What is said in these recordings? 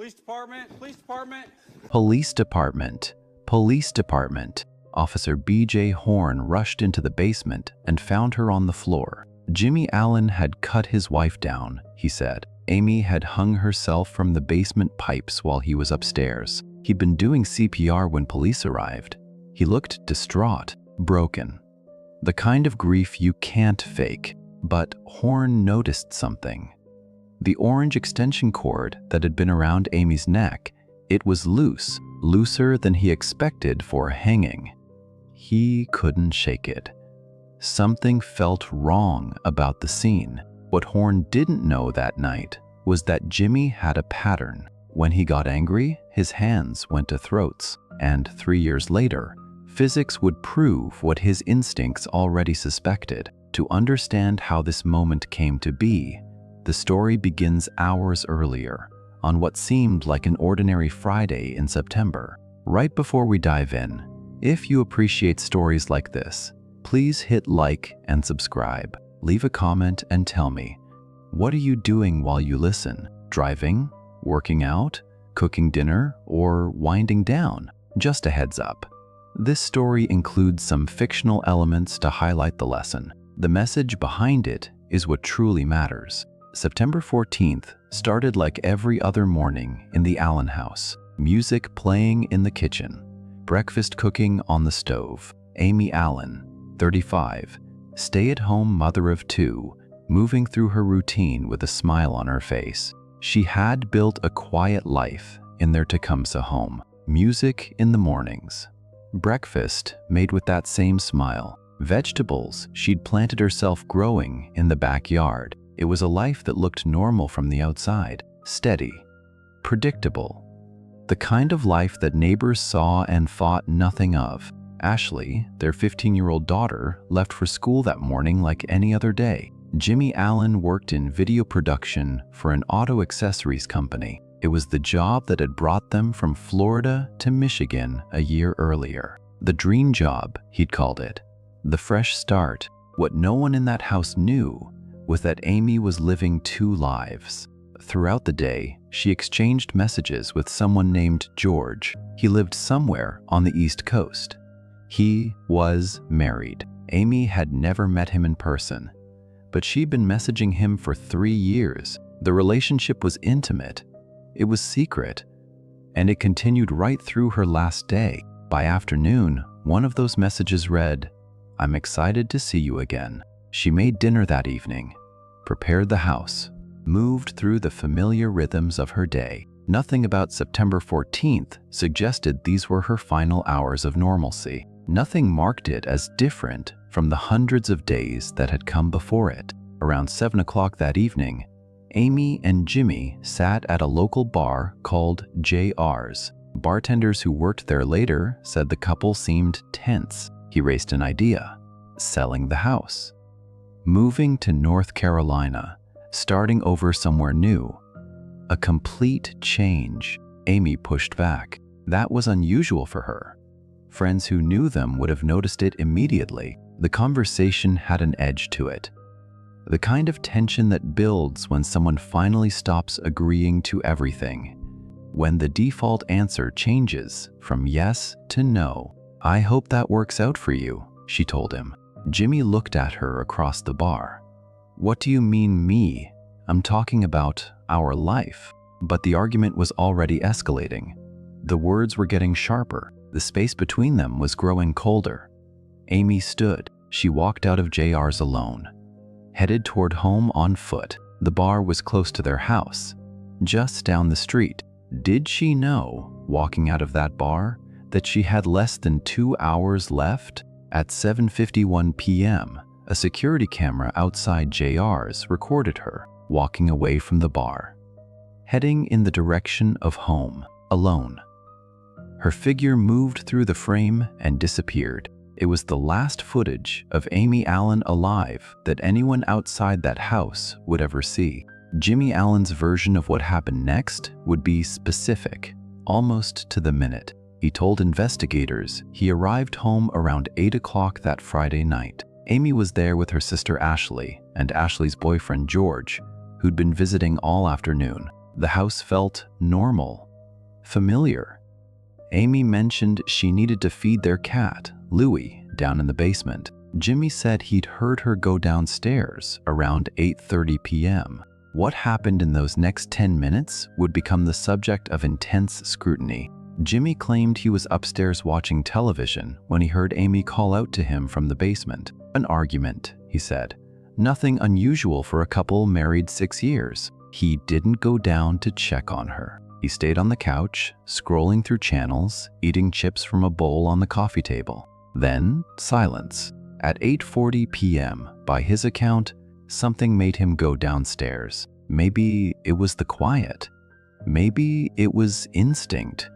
Police department, police department. Police department, police department. Officer B.J. Horn rushed into the basement and found her on the floor. Jimmy Allan had cut his wife down, he said. Amy had hung herself from the basement pipes while he was upstairs. He'd been doing CPR when police arrived. He looked distraught, broken. The kind of grief you can't fake. But Horn noticed something. The orange extension cord that had been around Amy's neck, it was loose, looser than he expected for hanging. He couldn't shake it. Something felt wrong about the scene. What Horn didn't know that night was that Jimmy had a pattern. When he got angry, his hands went to throats, and 3 years later, physics would prove what his instincts already suspected. To understand how this moment came to be, the story begins hours earlier, on what seemed like an ordinary Friday in September. Right before we dive in, if you appreciate stories like this, please hit like and subscribe. Leave a comment and tell me, what are you doing while you listen? Driving? Working out? Cooking dinner? Or winding down? Just a heads up. This story includes some fictional elements to highlight the lesson. The message behind it is what truly matters. September 14th started like every other morning in the Allan house. Music playing in the kitchen. Breakfast cooking on the stove. Amy Allan, 35, stay-at-home mother of 2, moving through her routine with a smile on her face. She had built a quiet life in their Tecumseh home. Music in the mornings. Breakfast made with that same smile. Vegetables she'd planted herself growing in the backyard. It was a life that looked normal from the outside, steady, predictable. The kind of life that neighbors saw and thought nothing of. Ashley, their 15-year-old daughter, left for school that morning like any other day. Jimmy Allan worked in video production for an auto accessories company. It was the job that had brought them from Florida to Michigan a year earlier. The dream job, he'd called it. The fresh start. What no one in that house knew was that Amy was living 2 lives. Throughout the day, she exchanged messages with someone named George. He lived somewhere on the East Coast. He was married. Amy had never met him in person, but she'd been messaging him for 3 years. The relationship was intimate. It was secret, and it continued right through her last day. By afternoon, one of those messages read, "I'm excited to see you again." She made dinner that evening, prepared the house, moved through the familiar rhythms of her day. Nothing about September 14th suggested these were her final hours of normalcy. Nothing marked it as different from the hundreds of days that had come before it. Around 7 o'clock that evening, Amy and Jimmy sat at a local bar called JR's. Bartenders who worked there later said the couple seemed tense. He raised an idea: selling the house, moving to North Carolina, starting over somewhere new. A complete change. Amy pushed back. That was unusual for her. Friends who knew them would have noticed it immediately. The conversation had an edge to it. The kind of tension that builds when someone finally stops agreeing to everything. When the default answer changes from yes to no. "I hope that works out for you," she told him. Jimmy looked at her across the bar. "What do you mean, me? I'm talking about our life." But the argument was already escalating. The words were getting sharper. The space between them was growing colder. Amy stood. She walked out of JR's alone, headed toward home on foot. The bar was close to their house, just down the street. Did she know, walking out of that bar, that she had less than 2 hours left? At 7:51 p.m., a security camera outside JR's recorded her, walking away from the bar, heading in the direction of home, alone. Her figure moved through the frame and disappeared. It was the last footage of Amy Allan alive that anyone outside that house would ever see. Jimmy Allan's version of what happened next would be specific, almost to the minute. He told investigators he arrived home around 8 o'clock that Friday night. Amy was there with her sister Ashley and Ashley's boyfriend George, who'd been visiting all afternoon. The house felt normal, familiar. Amy mentioned she needed to feed their cat, Louie, down in the basement. Jimmy said he'd heard her go downstairs around 8:30 p.m. What happened in those next 10 minutes would become the subject of intense scrutiny. Jimmy claimed he was upstairs watching television when he heard Amy call out to him from the basement. An argument, he said. Nothing unusual for a couple married 6 years. He didn't go down to check on her. He stayed on the couch, scrolling through channels, eating chips from a bowl on the coffee table. Then, silence. At 8:40 p.m., by his account, something made him go downstairs. Maybe it was the quiet. Maybe it was instinct.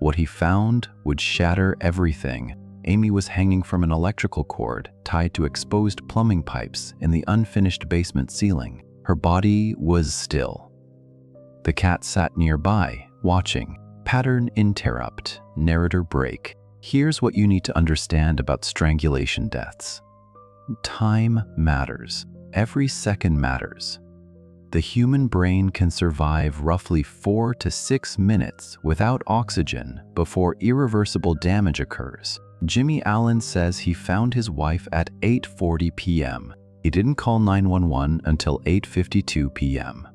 What he found would shatter everything. Amy was hanging from an electrical cord tied to exposed plumbing pipes in the unfinished basement ceiling. Her body was still. The cat sat nearby, watching. Pattern interrupt, narrator break. Here's what you need to understand about strangulation deaths. Time matters. Every second matters. The human brain can survive roughly 4 to 6 minutes without oxygen before irreversible damage occurs. Jimmy Allan says he found his wife at 8:40 p.m. He didn't call 911 until 8:52 p.m.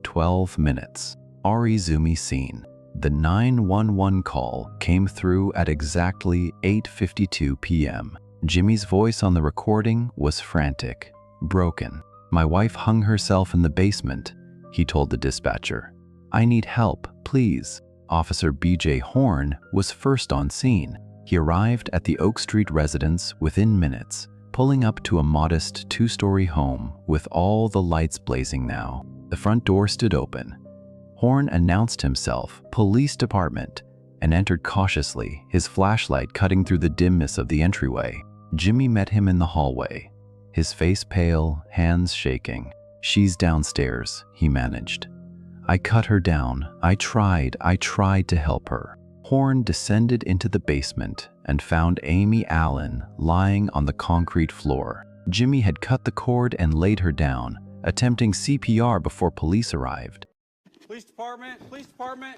12 minutes. Arizumi scene. The 911 call came through at exactly 8:52 p.m. Jimmy's voice on the recording was frantic, broken. My wife hung herself in the basement, he told the dispatcher. I need help, please. Officer B.J. Horn was first on scene. He arrived at the Oak Street residence within minutes, pulling up to a modest 2-story home with all the lights blazing now. The front door stood open. Horn announced himself, Police Department, and entered cautiously, his flashlight cutting through the dimness of the entryway. Jimmy met him in the hallway, his face pale, hands shaking. She's downstairs, he managed. I cut her down. I tried to help her. Horn descended into the basement and found Amy Allan lying on the concrete floor. Jimmy had cut the cord and laid her down, attempting CPR before police arrived. Police department, police department.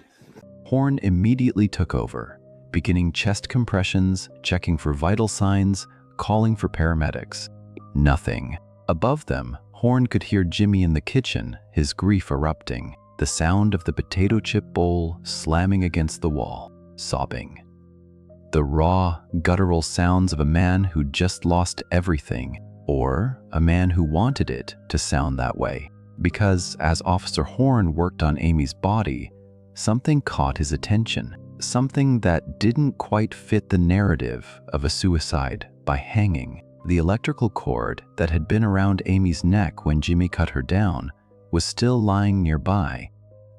Horn immediately took over, beginning chest compressions, checking for vital signs, calling for paramedics. Nothing. Above them, Horn could hear Jimmy in the kitchen, his grief erupting, the sound of the potato chip bowl slamming against the wall, sobbing. The raw, guttural sounds of a man who just lost everything, or a man who wanted it to sound that way. Because as Officer Horn worked on Amy's body, something caught his attention, something that didn't quite fit the narrative of a suicide by hanging. The electrical cord that had been around Amy's neck when Jimmy cut her down was still lying nearby,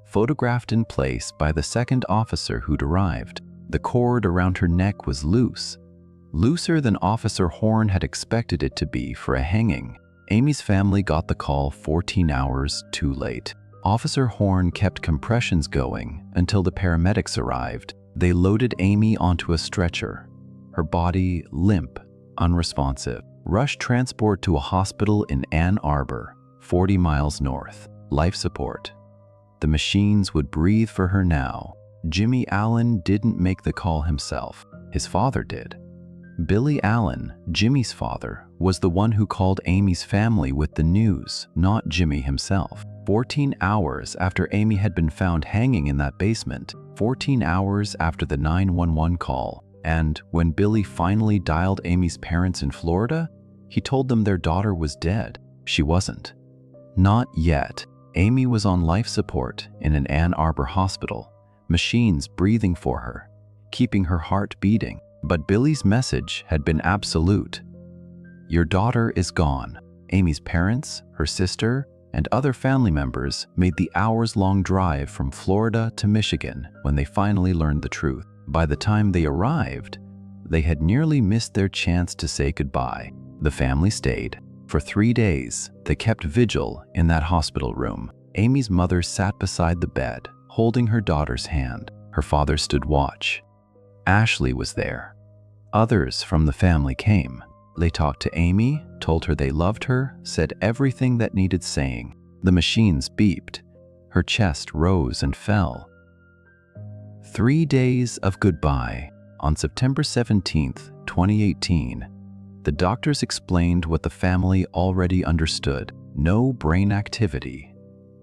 photographed in place by the second officer who'd arrived. The cord around her neck was loose, looser than Officer Horn had expected it to be for a hanging. Amy's family got the call 14 hours too late. Officer Horn kept compressions going until the paramedics arrived. They loaded Amy onto a stretcher, her body limp, unresponsive. Rush transport to a hospital in Ann Arbor, 40 miles north. Life support. The machines would breathe for her now. Jimmy Allan didn't make the call himself. His father did. Billy Allan, Jimmy's father, was the one who called Amy's family with the news, not Jimmy himself. 14 hours after Amy had been found hanging in that basement, 14 hours after the 911 call, and when Billy finally dialed Amy's parents in Florida, he told them their daughter was dead. She wasn't. Not yet. Amy was on life support in an Ann Arbor hospital, machines breathing for her, keeping her heart beating. But Billy's message had been absolute. Your daughter is gone. Amy's parents, her sister, and other family members made the hours-long drive from Florida to Michigan when they finally learned the truth. By the time they arrived, they had nearly missed their chance to say goodbye. The family stayed. For 3 days, they kept vigil in that hospital room. Amy's mother sat beside the bed, holding her daughter's hand. Her father stood watch. Ashley was there. Others from the family came. They talked to Amy, told her they loved her, said everything that needed saying. The machines beeped. Her chest rose and fell. 3 days of goodbye. On September 17, 2018, the doctors explained what the family already understood. No brain activity.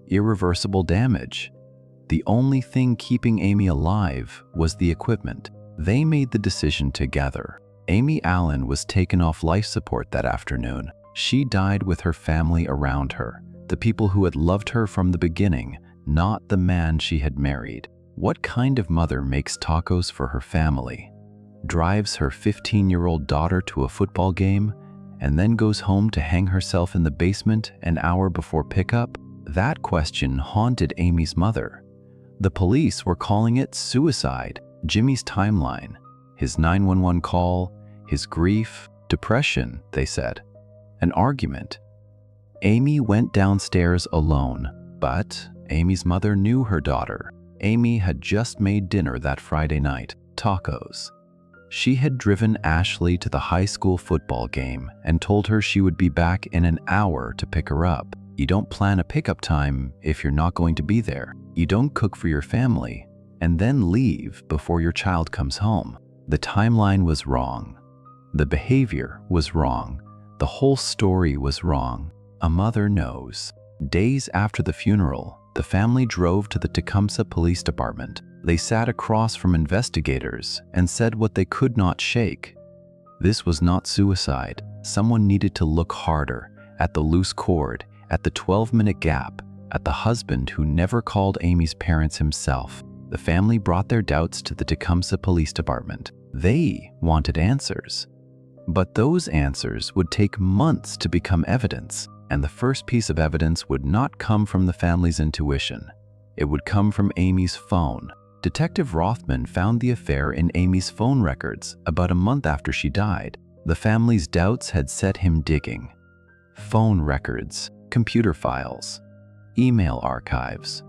Irreversible damage. The only thing keeping Amy alive was the equipment. They made the decision together. Amy Allan was taken off life support that afternoon. She died with her family around her, the people who had loved her from the beginning, not the man she had married. What kind of mother makes tacos for her family, drives her 15-year-old daughter to a football game, and then goes home to hang herself in the basement an hour before pickup? That question haunted Amy's mother. The police were calling it suicide. Jimmy's timeline, his 911 call, his grief, depression, they said. An argument. Amy went downstairs alone, but Amy's mother knew her daughter. Amy had just made dinner that Friday night, tacos. She had driven Ashley to the high school football game and told her she would be back in an hour to pick her up. You don't plan a pickup time if you're not going to be there. You don't cook for your family and then leave before your child comes home. The timeline was wrong. The behavior was wrong. The whole story was wrong. A mother knows. Days after the funeral, the family drove to the Tecumseh Police Department. They sat across from investigators and said what they could not shake. This was not suicide. Someone needed to look harder at the loose cord, at the 12-minute gap, at the husband who never called Amy's parents himself. The family brought their doubts to the Tecumseh Police Department. They wanted answers. But those answers would take months to become evidence, and the first piece of evidence would not come from the family's intuition. It would come from Amy's phone. Detective Rothman found the affair in Amy's phone records about a month after she died. The family's doubts had set him digging. Phone records, computer files, email archives,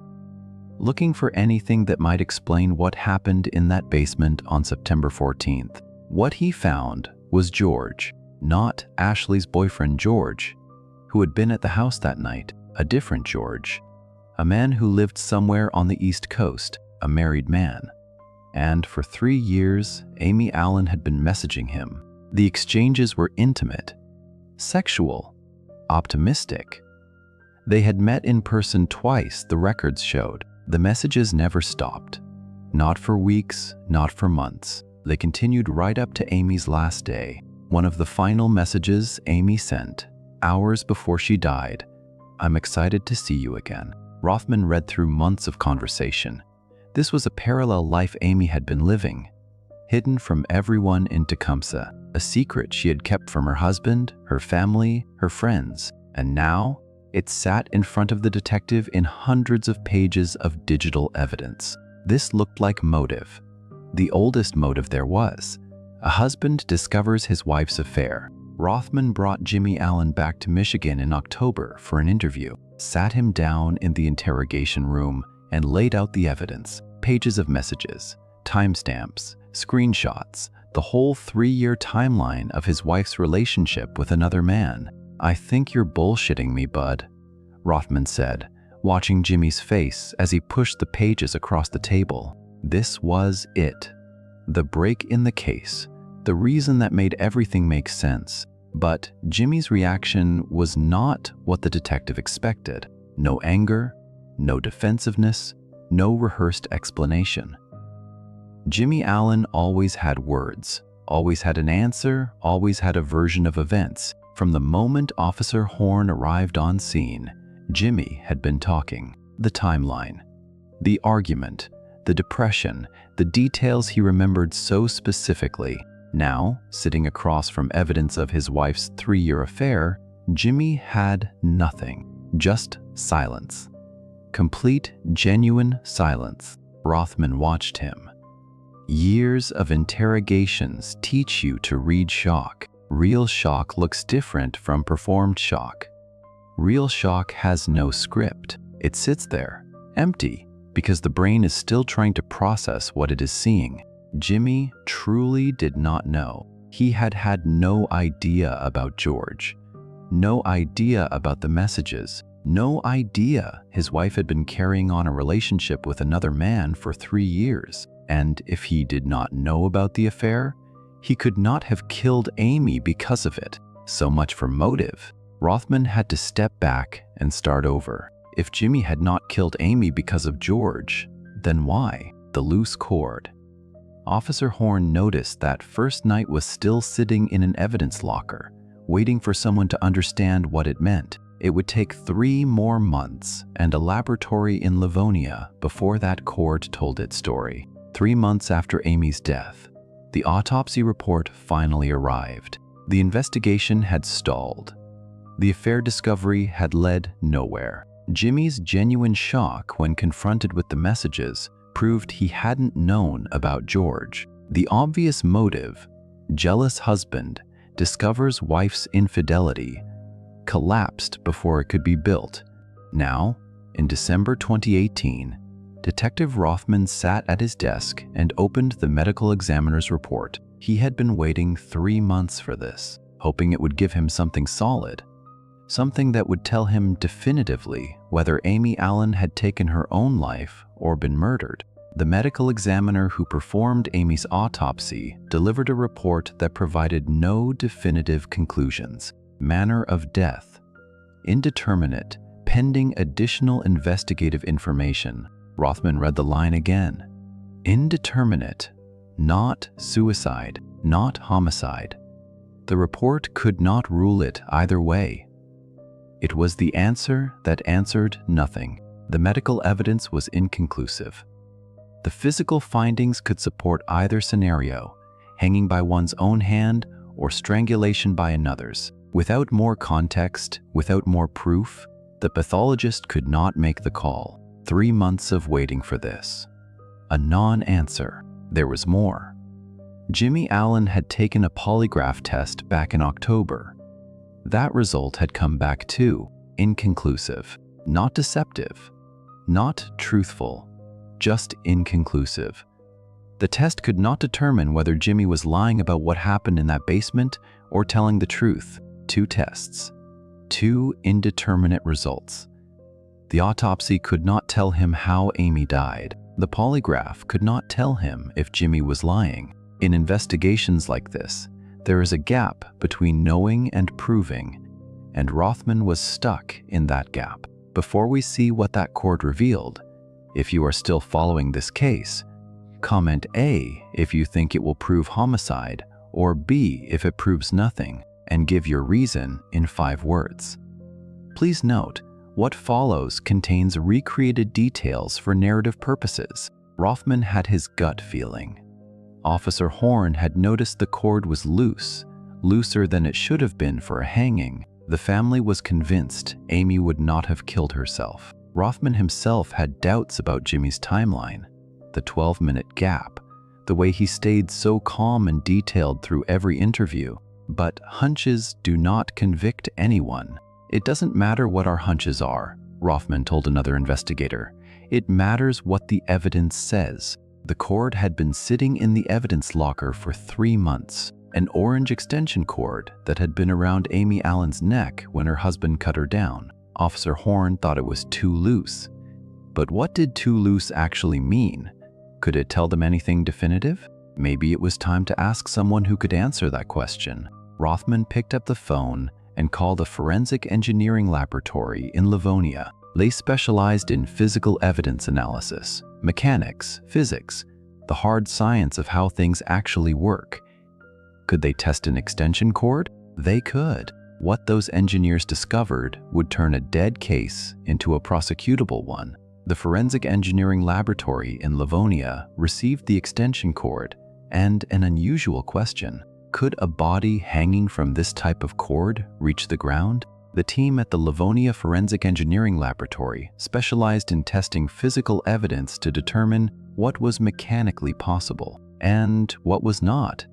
looking for anything that might explain what happened in that basement on September 14th. What he found was George, not Ashley's boyfriend George, who had been at the house that night, a different George, a man who lived somewhere on the East Coast, a married man. And for 3 years, Amy Allan had been messaging him. The exchanges were intimate, sexual, optimistic. They had met in person twice, the records showed. The messages never stopped. Not for weeks, not for months. They continued right up to Amy's last day. One of the final messages Amy sent, hours before she died, "I'm excited to see you again." Rothman read through months of conversation. This was a parallel life Amy had been living, hidden from everyone in Tecumseh, a secret she had kept from her husband, her family, her friends. And now, it sat in front of the detective in hundreds of pages of digital evidence. This looked like motive. The oldest motive there was. A husband discovers his wife's affair. Rothman brought Jimmy Allan back to Michigan in October for an interview, sat him down in the interrogation room, and laid out the evidence. Pages of messages, timestamps, screenshots, the whole 3-year timeline of his wife's relationship with another man. "I think you're bullshitting me, bud," Rothman said, watching Jimmy's face as he pushed the pages across the table. This was it. The break in the case. The reason that made everything make sense. But Jimmy's reaction was not what the detective expected. No anger, no defensiveness, no rehearsed explanation. Jimmy Allan always had words, always had an answer, always had a version of events. From the moment Officer Horn arrived on scene, Jimmy had been talking. The timeline, the argument, the depression, the details he remembered so specifically. Now, sitting across from evidence of his wife's 3-year affair, Jimmy had nothing, just silence. Complete, genuine silence. Rothman watched him. Years of interrogations teach you to read shock. Real shock looks different from performed shock. Real shock has no script. It sits there, empty, because the brain is still trying to process what it is seeing. Jimmy truly did not know. He had had no idea about George, no idea about the messages, No idea his wife had been carrying on a relationship with another man for 3 years. And if he did not know about the affair, he could not have killed Amy because of it. So much for motive. Rothman had to step back and start over. If Jimmy had not killed Amy because of George, then why? The loose cord. Officer Horn noticed that first night was still sitting in an evidence locker, waiting for someone to understand what it meant. It would take 3 more months and a laboratory in Livonia before that cord told its story. 3 months after Amy's death, the autopsy report finally arrived. The investigation had stalled. The affair discovery had led nowhere. Jimmy's genuine shock when confronted with the messages proved he hadn't known about George. The obvious motive, jealous husband, discovers wife's infidelity, collapsed before it could be built. Now, in December 2018, Detective Rothman sat at his desk and opened the medical examiner's report. He had been waiting 3 months for this, hoping it would give him something solid, something that would tell him definitively whether Amy Allan had taken her own life or been murdered. The medical examiner who performed Amy's autopsy delivered a report that provided no definitive conclusions. Manner of death: indeterminate, pending additional investigative information. Rothman read the line again. Indeterminate, not suicide, not homicide. The report could not rule it either way. It was the answer that answered nothing. The medical evidence was inconclusive. The physical findings could support either scenario, hanging by one's own hand or strangulation by another's. Without more context, without more proof, the pathologist could not make the call. 3 months of waiting for this. A non-answer. There was more. Jimmy Allan had taken a polygraph test back in October. That result had come back too, inconclusive, not deceptive, not truthful, just inconclusive. The test could not determine whether Jimmy was lying about what happened in that basement or telling the truth. 2 tests, 2 indeterminate results. The autopsy could not tell him how Amy died. The polygraph could not tell him if Jimmy was lying. In investigations like this, there is a gap between knowing and proving, and Rothman was stuck in that gap. Before we see what that cord revealed, if you are still following this case, comment A if you think it will prove homicide, or B if it proves nothing, and give your reason in 5 words. Please note, what follows contains recreated details for narrative purposes. Rothman had his gut feeling. Officer Horn had noticed the cord was loose, looser than it should have been for a hanging. The family was convinced Amy would not have killed herself. Rothman himself had doubts about Jimmy's timeline, the 12-minute gap, the way he stayed so calm and detailed through every interview. But hunches do not convict anyone. It doesn't matter what our hunches are, Rothman told another investigator. It matters what the evidence says. The cord had been sitting in the evidence locker for 3 months, an orange extension cord that had been around Amy Allan's neck when her husband cut her down. Officer Horn thought it was too loose. But what did too loose actually mean? Could it tell them anything definitive? Maybe it was time to ask someone who could answer that question. Rothman picked up the phone and called a forensic engineering laboratory in Livonia. They specialized in physical evidence analysis, mechanics, physics, the hard science of how things actually work. Could they test an extension cord? They could. What those engineers discovered would turn a dead case into a prosecutable one. The forensic engineering laboratory in Livonia received the extension cord and an unusual question. Could a body hanging from this type of cord reach the ground? The team at the Livonia Forensic Engineering Laboratory specialized in testing physical evidence to determine what was mechanically possible and what was not.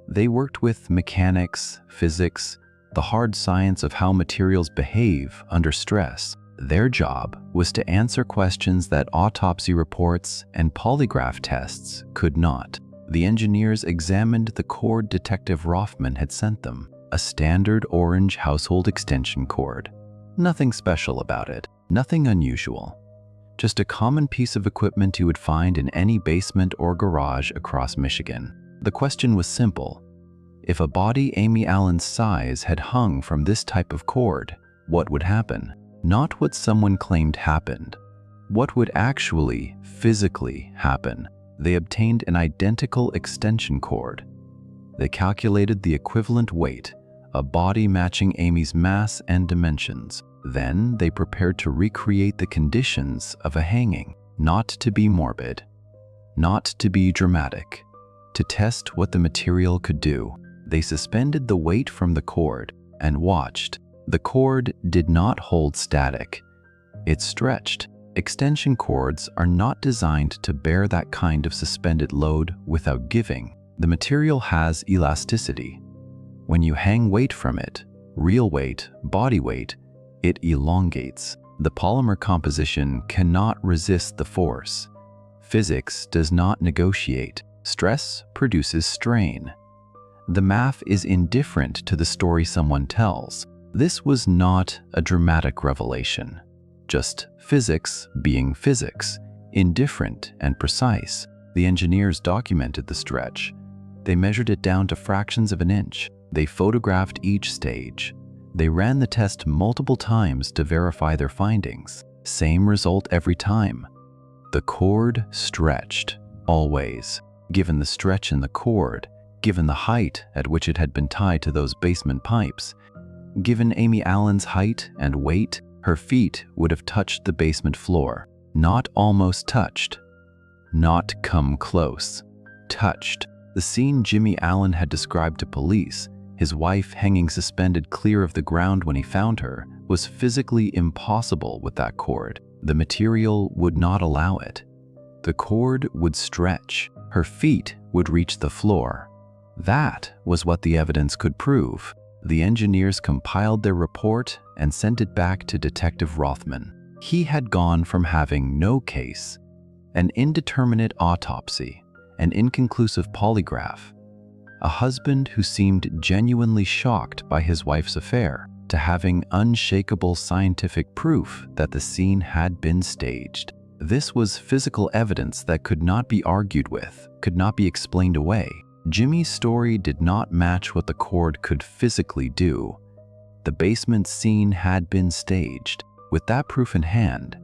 They worked with mechanics, physics, the hard science of how materials behave under stress. Their job was to answer questions that autopsy reports and polygraph tests could not. The engineers examined the cord Detective Rothman had sent them, a standard orange household extension cord. Nothing special about it, nothing unusual. Just a common piece of equipment you would find in any basement or garage across Michigan. The question was simple. If a body Amy Allan's size had hung from this type of cord, what would happen? Not what someone claimed happened. What would actually, physically happen? They obtained an identical extension cord. They calculated the equivalent weight, a body matching Amy's mass and dimensions. Then they prepared to recreate the conditions of a hanging, not to be morbid, not to be dramatic, to test what the material could do. They suspended the weight from the cord and watched. The cord did not hold static. It stretched. Extension cords are not designed to bear that kind of suspended load without giving. The material has elasticity. When you hang weight from it, real weight, body weight, it elongates. The polymer composition cannot resist the force. Physics does not negotiate. Stress produces strain. The math is indifferent to the story someone tells. This was not a dramatic revelation, just physics being physics, indifferent and precise. The engineers documented the stretch. They measured it down to fractions of an inch. They photographed each stage. They ran the test multiple times to verify their findings. Same result every time. The cord stretched, always. Given the stretch in the cord, given the height at which it had been tied to those basement pipes, given Amy Allan's height and weight, her feet would have touched the basement floor. Not almost touched. Not come close. Touched. The scene Jimmy Allan had described to police, his wife hanging suspended clear of the ground when he found her, was physically impossible with that cord. The material would not allow it. The cord would stretch. Her feet would reach the floor. That was what the evidence could prove. The engineers compiled their report and sent it back to Detective Rothman. He had gone from having no case, an indeterminate autopsy, an inconclusive polygraph, a husband who seemed genuinely shocked by his wife's affair, to having unshakable scientific proof that the scene had been staged. This was physical evidence that could not be argued with, could not be explained away. Jimmy's story did not match what the cord could physically do. The basement scene had been staged. With that proof in hand,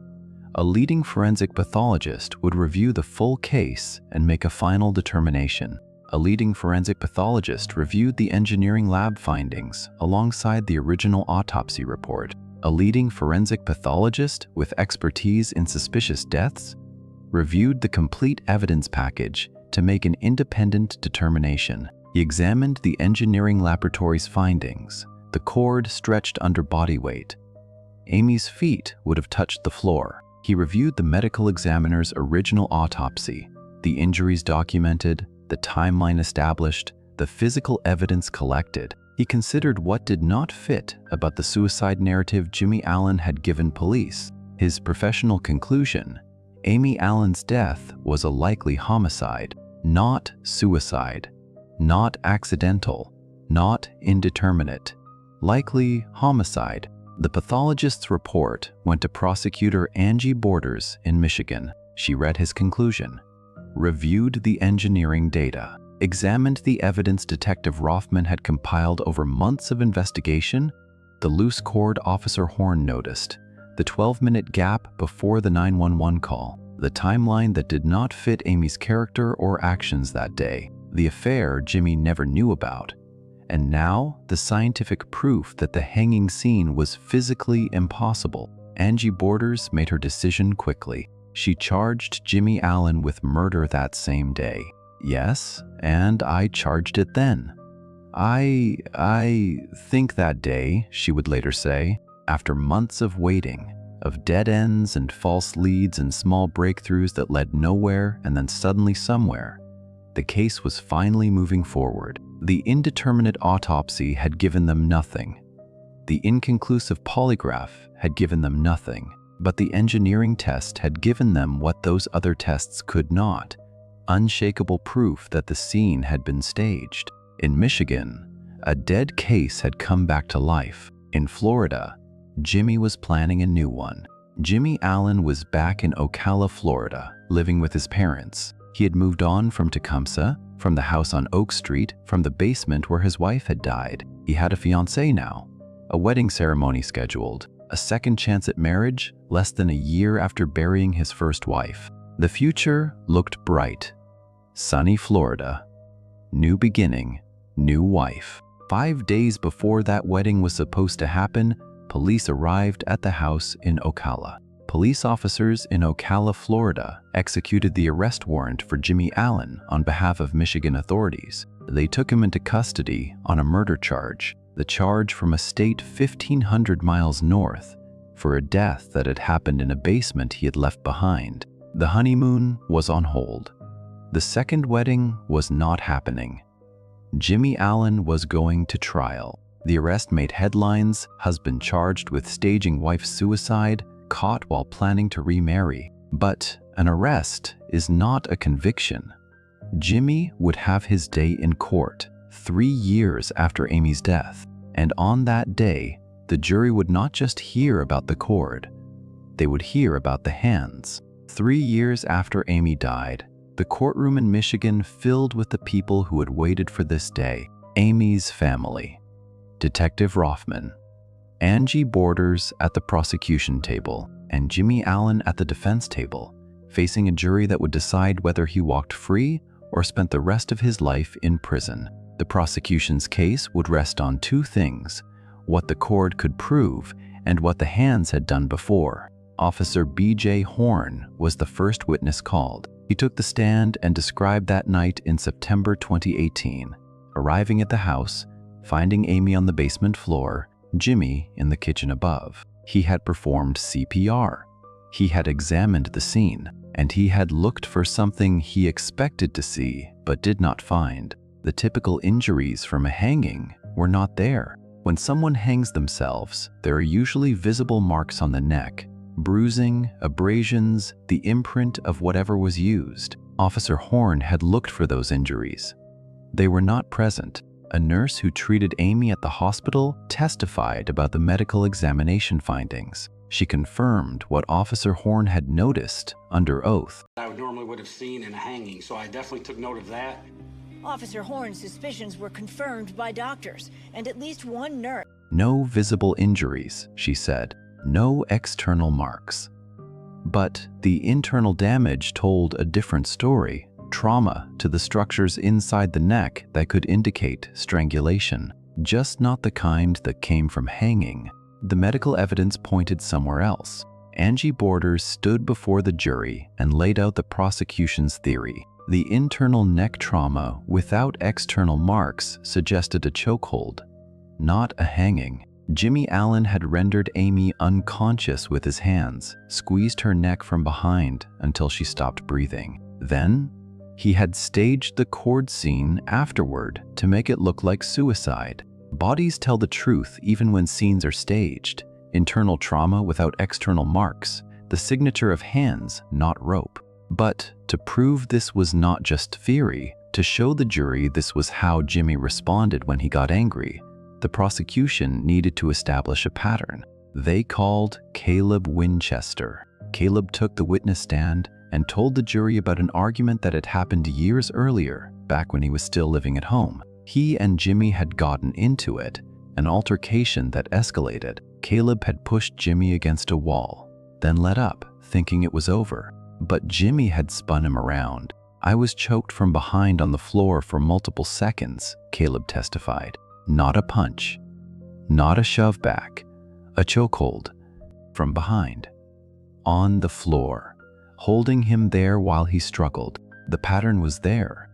a leading forensic pathologist would review the full case and make a final determination. A leading forensic pathologist reviewed the engineering lab findings alongside the original autopsy report. A leading forensic pathologist with expertise in suspicious deaths reviewed the complete evidence package to make an independent determination. He examined the engineering laboratory's findings. The cord stretched under body weight. Amy's feet would have touched the floor. He reviewed the medical examiner's original autopsy, the injuries documented, the timeline established, the physical evidence collected. He considered what did not fit about the suicide narrative Jimmy Allan had given police. His professional conclusion: Amy Allan's death was a likely homicide, not suicide, not accidental, not indeterminate. Likely homicide. The pathologist's report went to prosecutor Angie Borders in Michigan. She read his conclusion, reviewed the engineering data, examined the evidence Detective Rothman had compiled over months of investigation, the loose cord Officer Horn noticed, the 12-minute gap before the 911 call, the timeline that did not fit Amy's character or actions that day, the affair Jimmy never knew about, and now the scientific proof that the hanging scene was physically impossible. Angie Borders made her decision quickly. She charged Jimmy Allan with murder that same day. Yes, and I charged it then. I think that day, she would later say, after months of waiting, of dead ends and false leads and small breakthroughs that led nowhere and then suddenly somewhere, the case was finally moving forward. The indeterminate autopsy had given them nothing. The inconclusive polygraph had given them nothing. But the engineering test had given them what those other tests could not: unshakable proof that the scene had been staged. In Michigan, a dead case had come back to life. In Florida, Jimmy was planning a new one. Jimmy Allan was back in Ocala, Florida, living with his parents. He had moved on from Tecumseh, from the house on Oak Street, from the basement where his wife had died. He had a fiancée now, a wedding ceremony scheduled, a second chance at marriage less than a year after burying his first wife. The future looked bright. Sunny Florida. New beginning, new wife. 5 days before that wedding was supposed to happen, police arrived at the house in Ocala. Police officers in Ocala, Florida, executed the arrest warrant for Jimmy Allan on behalf of Michigan authorities. They took him into custody on a murder charge, the charge from a state 1,500 miles north, for a death that had happened in a basement he had left behind. The honeymoon was on hold. The second wedding was not happening. Jimmy Allan was going to trial. The arrest made headlines: husband charged with staging wife's suicide, caught while planning to remarry. But an arrest is not a conviction. Jimmy would have his day in court 3 years after Amy's death, and on that day, the jury would not just hear about the cord, they would hear about the hands. 3 years after Amy died, the courtroom in Michigan filled with the people who had waited for this day. Amy's family, Detective Rothman, Angie Borders at the prosecution table, and Jimmy Allan at the defense table, facing a jury that would decide whether he walked free or spent the rest of his life in prison. The prosecution's case would rest on two things: what the cord could prove and what the hands had done before. Officer B.J. Horn was the first witness called. He took the stand and described that night in September 2018, arriving at the house, finding Amy on the basement floor, Jimmy in the kitchen above. He had performed CPR. He had examined the scene, and he had looked for something he expected to see but did not find. The typical injuries from a hanging were not there. When someone hangs themselves, there are usually visible marks on the neck, bruising, abrasions, the imprint of whatever was used. Officer Horn had looked for those injuries. They were not present. A nurse who treated Amy at the hospital testified about the medical examination findings. She confirmed what Officer Horn had noticed under oath. I normally would have seen in a hanging, so I definitely took note of that. Officer Horn's suspicions were confirmed by doctors and at least one nurse. No visible injuries, she said. No external marks. But the internal damage told a different story. Trauma to the structures inside the neck that could indicate strangulation, just not the kind that came from hanging. The medical evidence pointed somewhere else. Angie Borders stood before the jury and laid out the prosecution's theory. The internal neck trauma without external marks suggested a chokehold, not a hanging. Jimmy Allan had rendered Amy unconscious with his hands, squeezed her neck from behind until she stopped breathing. Then, he had staged the cord scene afterward to make it look like suicide. Bodies tell the truth even when scenes are staged. Internal trauma without external marks, the signature of hands, not rope. But to prove this was not just theory, to show the jury this was how Jimmy responded when he got angry, the prosecution needed to establish a pattern. They called Caleb Winchester. Caleb took the witness stand and told the jury about an argument that had happened years earlier, back when he was still living at home. He and Jimmy had gotten into it, an altercation that escalated. Caleb had pushed Jimmy against a wall, then let up, thinking it was over. But Jimmy had spun him around. "I was choked from behind on the floor for multiple seconds," Caleb testified. Not a punch, not a shove back, a chokehold from behind, on the floor, holding him there while he struggled. The pattern was there.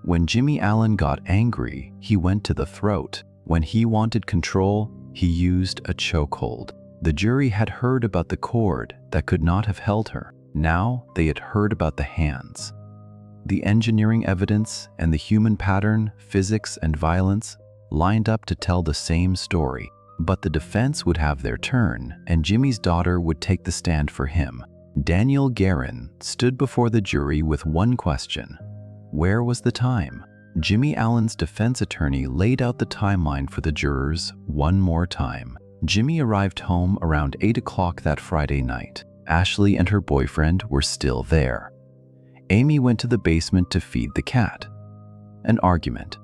When Jimmy Allan got angry, he went to the throat. When he wanted control, he used a chokehold. The jury had heard about the cord that could not have held her. Now they had heard about the hands. The engineering evidence and the human pattern, physics and violence lined up to tell the same story. But the defense would have their turn, and Jimmy's daughter would take the stand for him. Daniel Guerin stood before the jury with one question: where was the time? Jimmy Allan's defense attorney laid out the timeline for the jurors one more time. Jimmy arrived home around 8 o'clock that Friday night. Ashley and her boyfriend were still there. Amy went to the basement to feed the cat. An argument.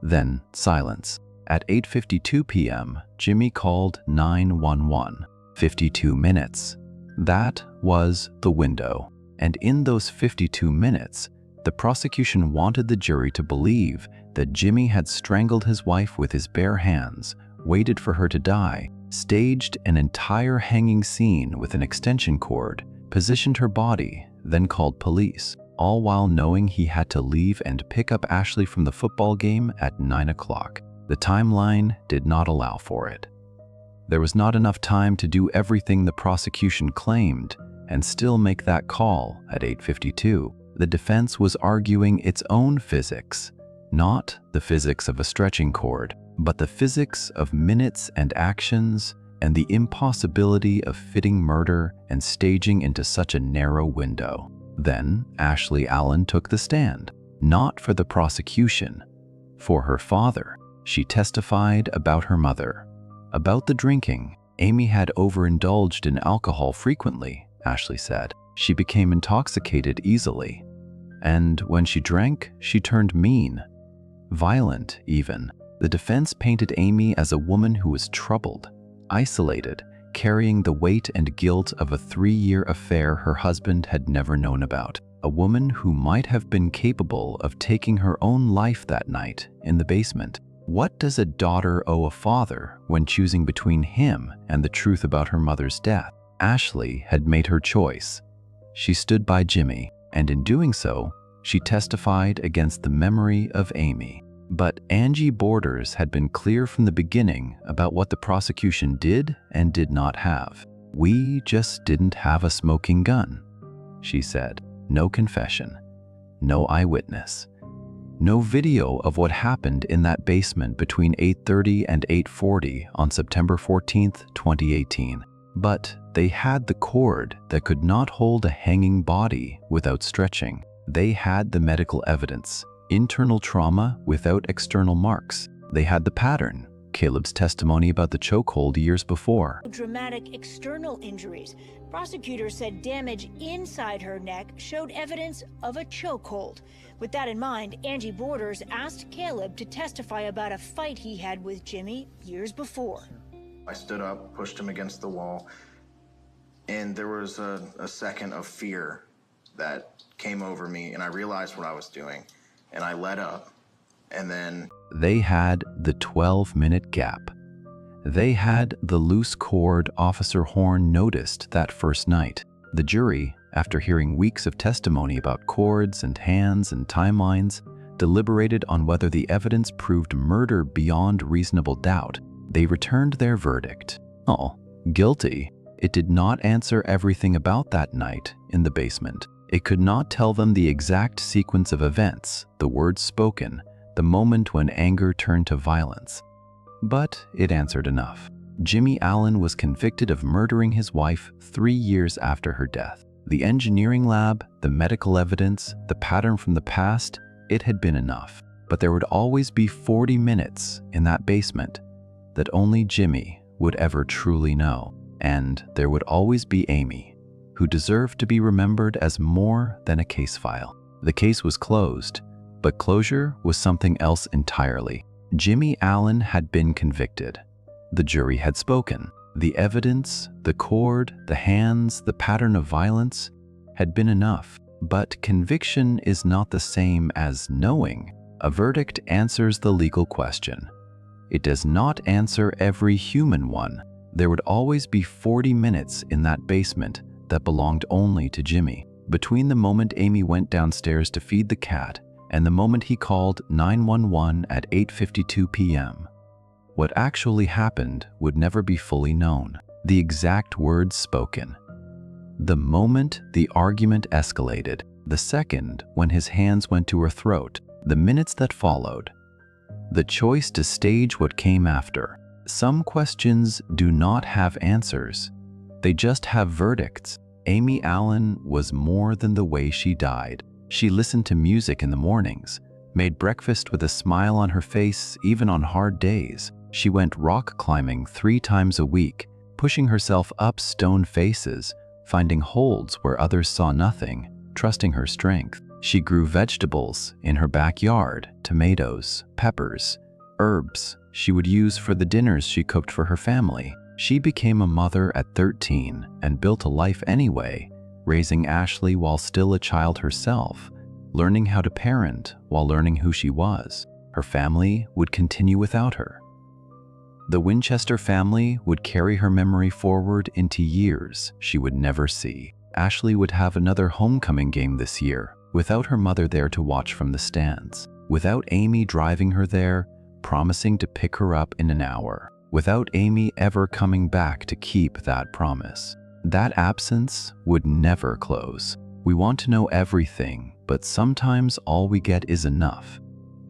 Then silence. At 8:52 p.m., Jimmy called 911. 52 minutes. That was the window. And in those 52 minutes, the prosecution wanted the jury to believe that Jimmy had strangled his wife with his bare hands, waited for her to die, staged an entire hanging scene with an extension cord, positioned her body, then called police, all while knowing he had to leave and pick up Ashley from the football game at 9 o'clock. The timeline did not allow for it. There was not enough time to do everything the prosecution claimed and still make that call at 8:52. The defense was arguing its own physics, not the physics of a stretching cord, but the physics of minutes and actions and the impossibility of fitting murder and staging into such a narrow window. Then Ashley Allan took the stand, not for the prosecution, for her father. She testified about her mother, about the drinking. Amy had overindulged in alcohol frequently, Ashley said. She became intoxicated easily. And when she drank, she turned mean, violent even. The defense painted Amy as a woman who was troubled, isolated, carrying the weight and guilt of a 3-year affair her husband had never known about. A woman who might have been capable of taking her own life that night in the basement. What does a daughter owe a father when choosing between him and the truth about her mother's death? Ashley had made her choice. She stood by Jimmy, and in doing so, she testified against the memory of Amy. But Angie Borders had been clear from the beginning about what the prosecution did and did not have. "We just didn't have a smoking gun," she said. No confession, no eyewitness, no video of what happened in that basement between 8:30 and 8:40 on September 14th, 2018. But they had the cord that could not hold a hanging body without stretching. They had the medical evidence, internal trauma without external marks. They had the pattern, Caleb's testimony about the chokehold years before. Dramatic external injuries. Prosecutors said damage inside her neck showed evidence of a chokehold. With that in mind, Angie Borders asked Caleb to testify about a fight he had with Jimmy years before. I stood up, pushed him against the wall, and there was a second of fear that came over me, and I realized what I was doing, and I let up, and then... They had the 12-minute gap. They had the loose cord Officer Horn noticed that first night. The jury, after hearing weeks of testimony about cords and hands and timelines, deliberated on whether the evidence proved murder beyond reasonable doubt. They returned their verdict. Oh, guilty. It did not answer everything about that night in the basement. It could not tell them the exact sequence of events, the words spoken, the moment when anger turned to violence. But it answered enough. Jimmy Allan was convicted of murdering his wife 3 years after her death. The engineering lab, the medical evidence, the pattern from the past, it had been enough. But there would always be 40 minutes in that basement that only Jimmy would ever truly know. And there would always be Amy, who deserved to be remembered as more than a case file. The case was closed, but closure was something else entirely. Jimmy Allan had been convicted. The jury had spoken. The evidence, the cord, the hands, the pattern of violence had been enough. But conviction is not the same as knowing. A verdict answers the legal question. It does not answer every human one. There would always be 40 minutes in that basement that belonged only to Jimmy. Between the moment Amy went downstairs to feed the cat and the moment he called 911 at 8:52 p.m. What actually happened would never be fully known. The exact words spoken. The moment the argument escalated, the second when his hands went to her throat, the minutes that followed. The choice to stage what came after. Some questions do not have answers. They just have verdicts. Amy Allan was more than the way she died. She listened to music in the mornings, made breakfast with a smile on her face even on hard days, She went rock climbing 3 times a week, pushing herself up stone faces, finding holds where others saw nothing, trusting her strength. She grew vegetables in her backyard, tomatoes, peppers, herbs she would use for the dinners she cooked for her family. She became a mother at 13 and built a life anyway, raising Ashley while still a child herself, learning how to parent while learning who she was. Her family would continue without her. The Winchester family would carry her memory forward into years she would never see. Ashley would have another homecoming game this year, without her mother there to watch from the stands, without Amy driving her there, promising to pick her up in an hour, without Amy ever coming back to keep that promise. That absence would never close. We want to know everything, but sometimes all we get is enough.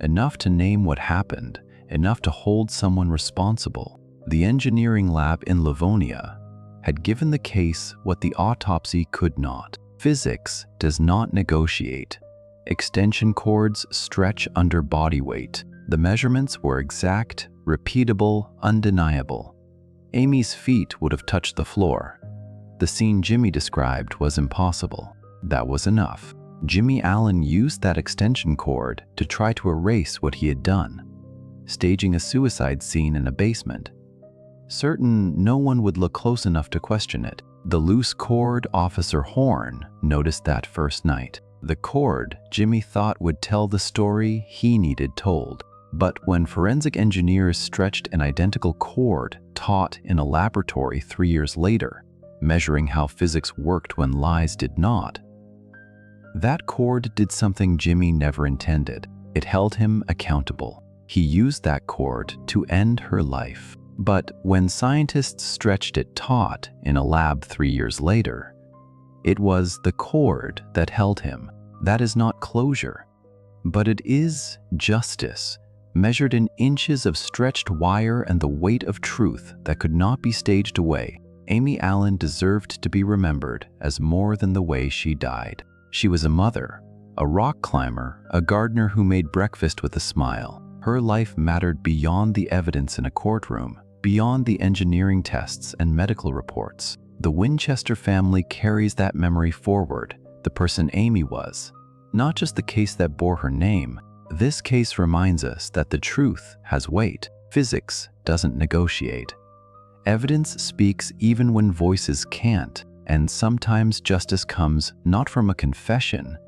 Enough to name what happened, enough to hold someone responsible. The engineering lab in Livonia had given the case what the autopsy could not. Physics does not negotiate. Extension cords stretch under body weight. The measurements were exact, repeatable, undeniable. Amy's feet would have touched the floor. The scene Jimmy described was impossible. That was enough. Jimmy Allan used that extension cord to try to erase what he had done, staging a suicide scene in a basement. Certain no one would look close enough to question it. The loose cord Officer Horn noticed that first night. The cord Jimmy thought would tell the story he needed told. But when forensic engineers stretched an identical cord taught in a laboratory 3 years later, measuring how physics worked when lies did not, that cord did something Jimmy never intended. It held him accountable. He used that cord to end her life. But when scientists stretched it taut in a lab 3 years later, it was the cord that held him. That is not closure, but it is justice, measured in inches of stretched wire and the weight of truth that could not be staged away. Amy Allan deserved to be remembered as more than the way she died. She was a mother, a rock climber, a gardener who made breakfast with a smile. Her life mattered beyond the evidence in a courtroom, beyond the engineering tests and medical reports. The Winchester family carries that memory forward, the person Amy was, not just the case that bore her name. This case reminds us that the truth has weight. Physics doesn't negotiate. Evidence speaks even when voices can't, and sometimes justice comes not from a confession,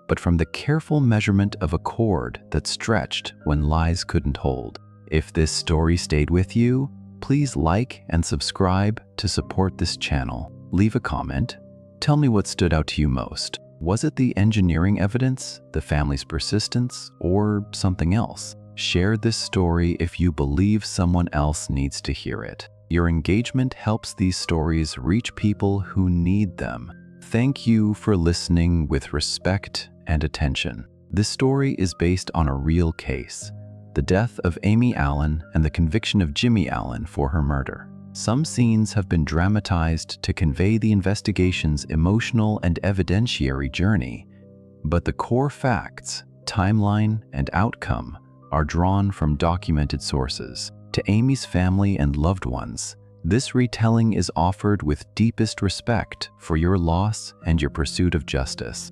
but from the careful measurement of a cord that stretched when lies couldn't hold. If this story stayed with you, please like and subscribe to support this channel. Leave a comment. Tell me what stood out to you most. Was it the engineering evidence, the family's persistence, or something else? Share this story if you believe someone else needs to hear it. Your engagement helps these stories reach people who need them. Thank you for listening with respect and attention. This story is based on a real case, the death of Amy Allan and the conviction of Jimmy Allan for her murder. Some scenes have been dramatized to convey the investigation's emotional and evidentiary journey, but the core facts, timeline, and outcome are drawn from documented sources. To Amy's family and loved ones, this retelling is offered with deepest respect for your loss and your pursuit of justice.